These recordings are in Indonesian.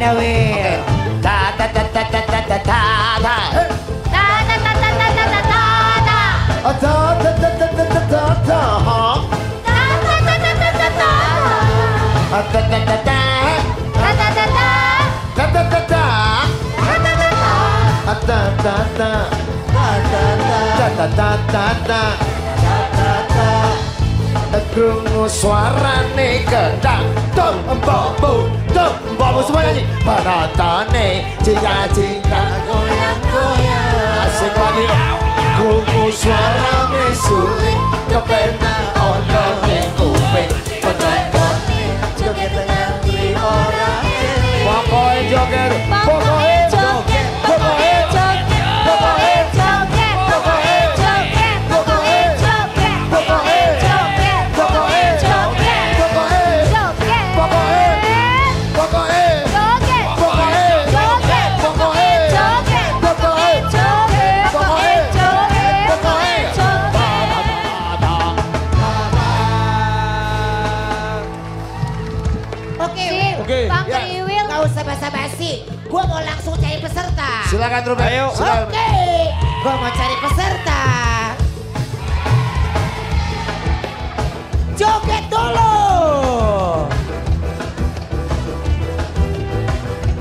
ya Will. Ta ta ta ta ta ta ta ta ta. Ta ta ta ta ta ta ta ta. Ta ta ta ta ta ta ta ta. Ta ta ta ta ta ta ta. Ta ta ta ta. Ta ta ta. Ta ta ta ta. Ta ta ta. Ta ta ta. Ta ta ta. Krungu suarane kedang tum empomu semua nyanyi penontonnya jika goyang-goyang asik lagi krungu suarane suling kepenak ono ning kuping penontonnya joget ngantri orang pokoknya joget pokoknya joget pokoknya joget pokoknya joget pokoknya joget pokoknya joget pokoknya Bang Triwil, Gak usah basa-basi. Gua mau langsung cari peserta. Silakan Ruben. Ayo. Oke. Gua mau cari peserta. Joget dulu.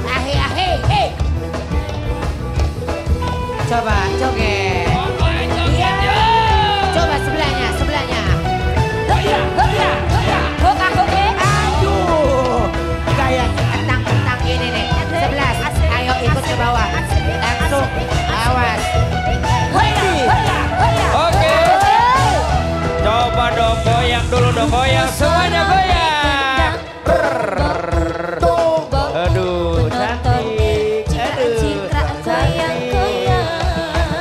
Ahe ahe he. Coba joget. Iya. Coba sebelahnya. Aduh. Kayak kentang ini nih. 11. Ayo ikut ke bawah. Langsung. Awas. Oke. Coba dong goyang dulu dong goyang. Semuanya goyang. Aduh cantik. Aduh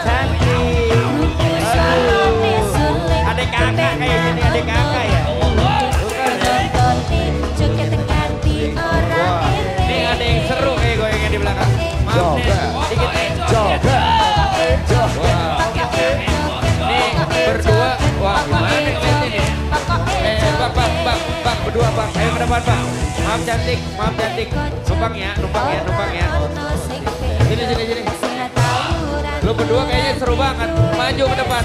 cantik. Adik kakak kayak gini adik kakak ya. Ini ada yang seru kayak goyangnya di belakang. Maaf nih, dikit nih. Nih berdua, wah gimana ngeliatnya nih. Bang, berdua bang, ayo ke depan bang. Maaf cantik. Numpang ya. Sini. Lu berdua kayaknya seru banget. Maju ke depan.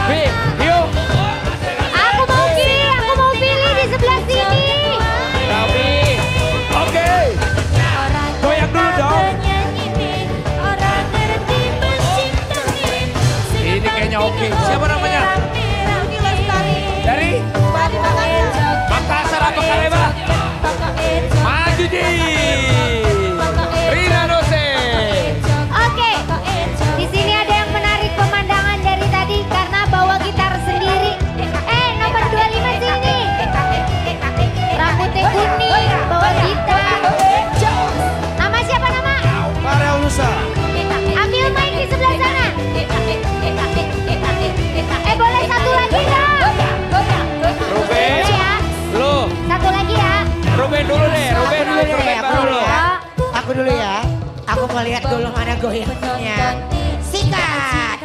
Bim, yuk. aku mau pilih di sebelah sini. Tapi, oke. Goyang dulu dong. Ini kayaknya oke. Siapa namanya? Dari? Makassar apa Kaleba? Maju Ji. Rina Nose. Oke, di sini ada yang menarik pemandangan dari tadi karena bawa gitar sendiri. Nomor 25 sini. Rambutnya kuning, bawa gitar. Nama siapa nama? Farel Nusa. Ambil main di sebelah sana. Boleh satu lagi dong. Ruben. Ya. Lu. Satu lagi ya. Ruben dulu deh. Ruben baru lu. Aku dulu ya. Aku mau lihat dulu mana goyangnya. Sikat.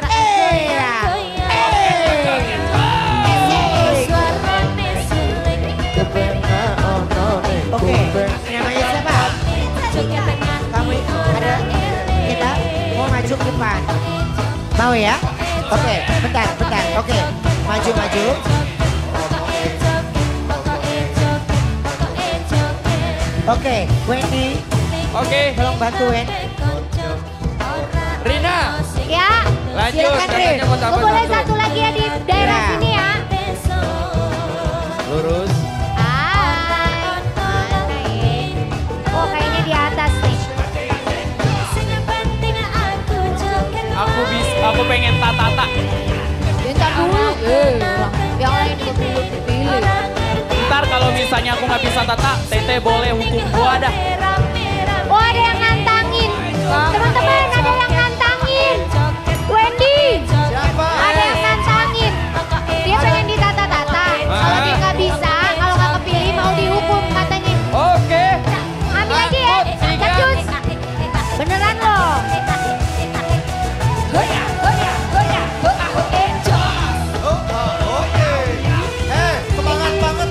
Oke, namanya siapa? Kamu ada kita mau maju ke depan. Mau ya? Oke, bentar. Oke, maju. Oke, Wendy. Oke. Tolong bantuin. Rina. Ya. Lanjut. Silakan, Rin. Katanya mau tambah Boleh satu. satu lagi ya di daerah Ya. sini ya. Lurus. Oh kayaknya di atas nih. Aku pengen tata. Bentar dulu. Yang lain juga belum dipilih. Ntar kalau misalnya aku nggak bisa tata, Tete boleh hukum gua dah. Oh ada yang nantangin. Teman-teman ada yang nantangin. Wendy. Siapa? Ada yang nantangin. Dia pengen ditata-tata. Kalau dia nggak bisa, kalau nggak kepilih mau dihukum katanya. Oke. Ambil aja ya. Cacus. Beneran loh. Semangat banget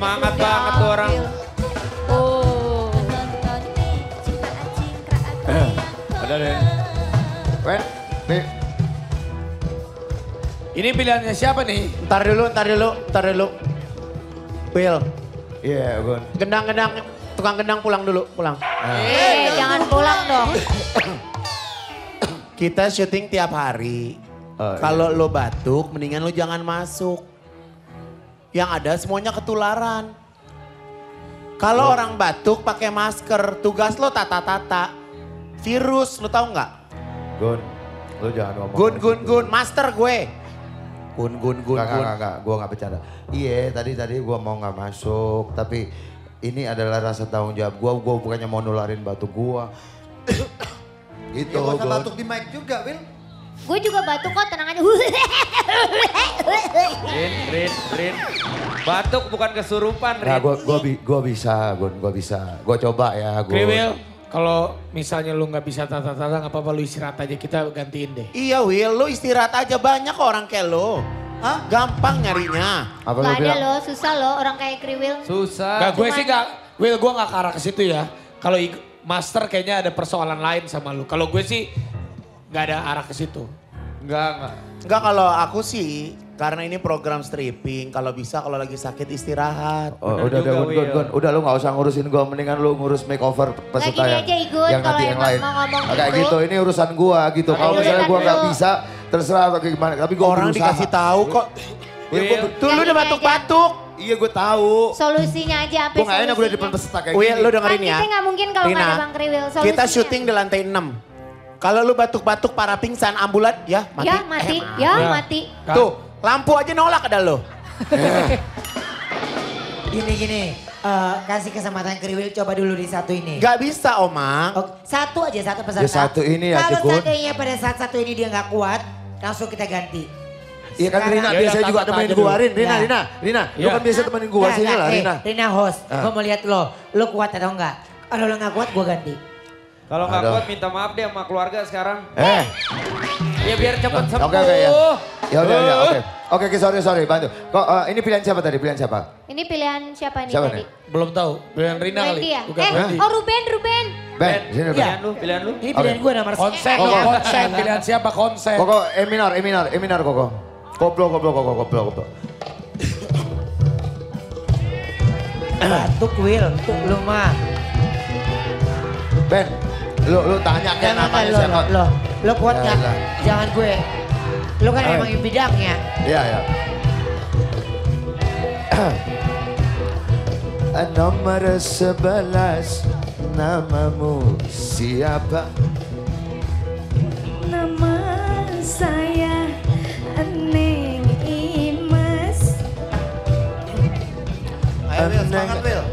Semangat banget tuh orang. Oh. Ada deh. Wen, nih. Ini pilihannya siapa nih? Ntar dulu. Will. Iya, Gun. Tukang gendang pulang dulu, pulang. Jangan pulang dong. Kita syuting tiap hari. Kalau lo batuk, mendingan lo jangan masuk. Yang ada semuanya ketularan. Kalau orang batuk pakai masker, tugas lo tata-tata. Virus, lo tahu nggak? Gun, lu jangan ngomong. Gun, master gue. Gun. Enggak, gue gak bercanda. Iya, tadi gue mau gak masuk, tapi ini adalah rasa tanggung jawab gue. Gue bukannya mau nularin batuk gue. Gitu, Ya gak usah Gun. batuk di mic juga, Will. Gue juga batuk kok, tenang aja. Rin. Batuk bukan kesurupan, Nah, Rin. gue bisa, Gun, gue bisa. Gue coba ya, Gun. Kriwil, kalau misalnya lu nggak bisa tata-tata nggak apa-apa lu istirahat aja, kita gantiin deh. Iya Will, lo istirahat aja, banyak kok orang kayak lo. Hah? Gampang nyarinya. Apa lu Gak ada bilang? loh, susah loh orang kayak Kriwil. Susah. Gak, gue Cuman- sih gak, Will gue gak ke arah ke situ ya. Kalau Master kayaknya ada persoalan lain sama lu. Kalau gue sih gak ada arah ke situ. Enggak. Enggak, kalau aku sih, karena ini program stripping, kalau bisa kalau lagi sakit istirahat. Oh, Bener udah, juga, Will. Gun. Udah lu gak usah ngurusin gue, mendingan lu ngurus makeover peserta gini yang, aja, Igun, yang kalau nanti yang emang lain. mau ngomong Kayak gitu. gitu, ini urusan gue gitu. Kalau Ayo, misalnya gue urusan gak lu. bisa, terserah atau kayak gimana. Tapi gue Orang berusaha. dikasih tahu kok. Will. Tuh lu udah batuk-batuk. Iya gue tahu. Solusinya aja, apa Gue gak enak udah di depan peserta kayak Will, gini. lu dengerin Kan ya. kita nggak mungkin kalau nggak ada Bang Kriwil. Kita Solusinya. syuting di lantai 6. Kalau lu batuk-batuk para pingsan ambulan, ya mati. Ya mati, Eh, ya Ya. mati. Tuh, lampu aja nolak ada lo. Gini, kasih kesempatan Kriwil coba dulu di satu ini. Gak bisa, Oma. Oh, satu peserta. Ya, satu ini aja, Kalau Gun. seandainya pada saat satu ini dia nggak kuat, langsung kita ganti. Iya kan Sekarang- Rina Ya, biasanya ya, juga tata temenin aja gue. dulu. Rina, Ya. lu Ya. kan biasa temenin gue Nggak, sini nggak, lah Rina. Rina host, gue mau lihat lo kuat atau enggak. Kalau lo nggak kuat gue ganti. Kalau nggak Aduh. kuat minta maaf deh sama keluarga sekarang. Eh, Ya biar cepet sembuh. oke ya. Ya udah, oke. Oke, sorry, bantu. Kok ini pilihan siapa tadi? Pilihan siapa? Ini pilihan siapa nih Siapa tadi? nih? Belum tahu, pilihan Rina kali. Randy ya? Bukan Randy. Oh Ruben. Ben, sini Ben. Pilihan lu, pilihan lu. Ini pilihan gue nomor Konsen, Oh, dong, konsen. Pilihan siapa konsen? Koko, E minor Koko. Koplo. batuk Will, tuh lu mah. Ben, lu tanya kan Jangan namanya lo, siapa? lo kuat Ya, nggak? ya. Jangan gue. Lo kan emang bidangnya. Iya. Nomor 11, namamu siapa? Nama saya Neng Imas. Ayo Will, semangat Will.